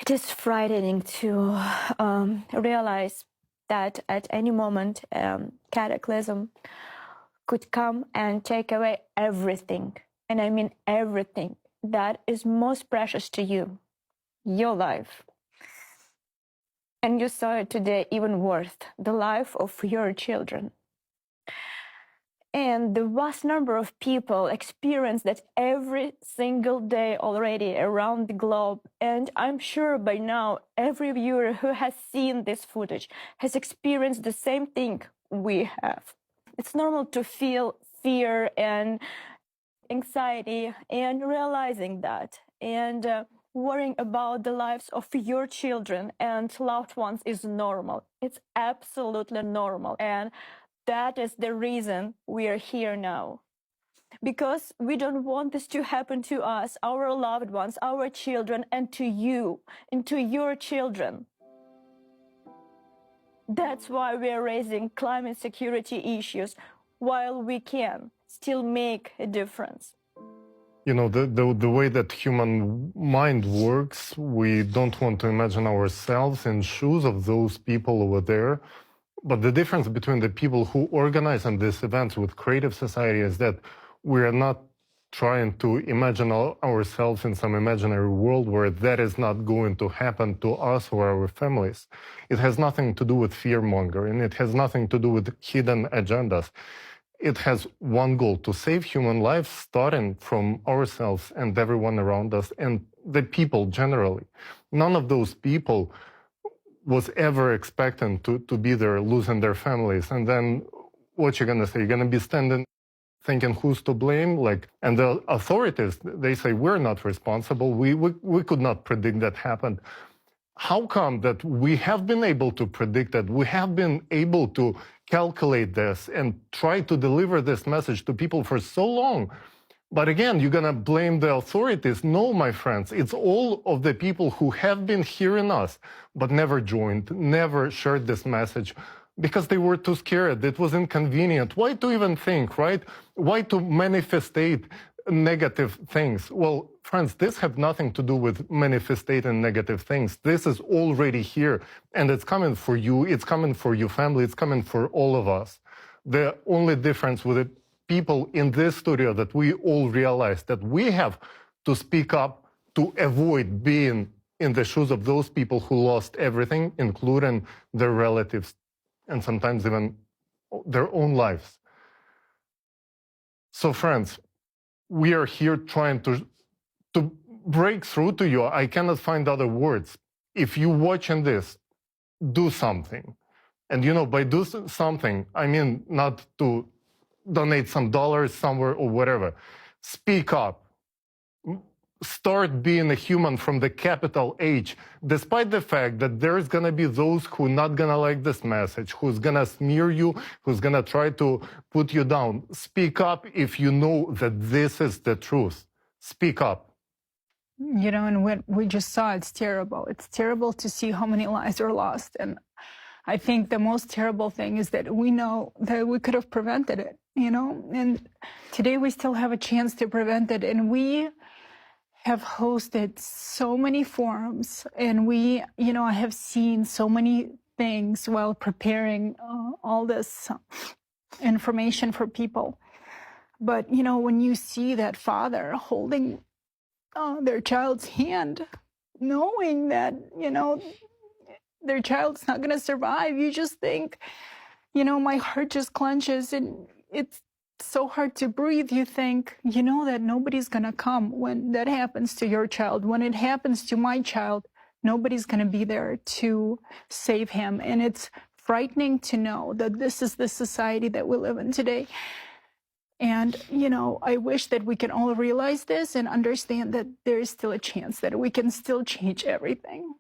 It is frightening to realize that at any moment cataclysm could come and take away everything, and I mean everything that is most precious to you, your life. And you saw it today, even worse, the life of your children. And the vast number of people experience that every single day already around the globe. And I'm sure by now, every viewer who has seen this footage has experienced the same thing we have. It's normal to feel fear and anxiety, and realizing that and worrying about the lives of your children and loved ones is normal. It's absolutely normal. And that is the reason we are here now. Because we don't want this to happen to us, our loved ones, our children, and to you, and to your children. That's why we are raising climate security issues while we can still make a difference. You know, the way that human mind works, we don't want to imagine ourselves in shoes of those people over there. But the difference between the people who organize these events with Creative Society is that we are not trying to imagine ourselves in some imaginary world where that is not going to happen to us or our families. It has nothing to do with fear-mongering. It has nothing to do with hidden agendas. It has one goal: to save human lives, starting from ourselves and everyone around us and the people generally. None of those people was ever expecting to be there, losing their families. And then what you're going to say? You're going to be standing thinking who's to blame? And the authorities, they say, we're not responsible. We could not predict that happened. How come that we have been able to predict that? We have been able to calculate this and try to deliver this message to people for so long. But again, you're going to blame the authorities. No, my friends, it's all of the people who have been hearing us, but never joined, never shared this message because they were too scared. It was inconvenient. Why to even think, right? Why to manifestate negative things? Well, friends, this has nothing to do with manifestating negative things. This is already here, and it's coming for you. It's coming for your family. It's coming for all of us. The only difference with it, people in this studio, that we all realize that we have to speak up to avoid being in the shoes of those people who lost everything, including their relatives and sometimes even their own lives. So friends, we are here trying to break through to you. I cannot find other words. If you're watching this, do something. And you know, by do something, I mean not to donate some dollars somewhere or whatever. Speak up. Start being a human from the capital H, despite the fact that there's going to be those who are not going to like this message, who's going to smear you, who's going to try to put you down. Speak up if you know that this is the truth. Speak up. You know, and what we just saw, it's terrible. It's terrible to see how many lives are lost. And I think the most terrible thing is that we know that we could have prevented it, you know, and today we still have a chance to prevent it. And we have hosted so many forums, and we, you know, I have seen so many things while preparing all this information for people. But, you know, when you see that father holding their child's hand, knowing that, you know, their child's not going to survive, you just think, you know, my heart just clenches, and it's so hard to breathe. You think, you know, that nobody's going to come when that happens to your child. When it happens to my child, nobody's going to be there to save him. And it's frightening to know that this is the society that we live in today. And, you know, I wish that we can all realize this and understand that there is still a chance that we can still change everything.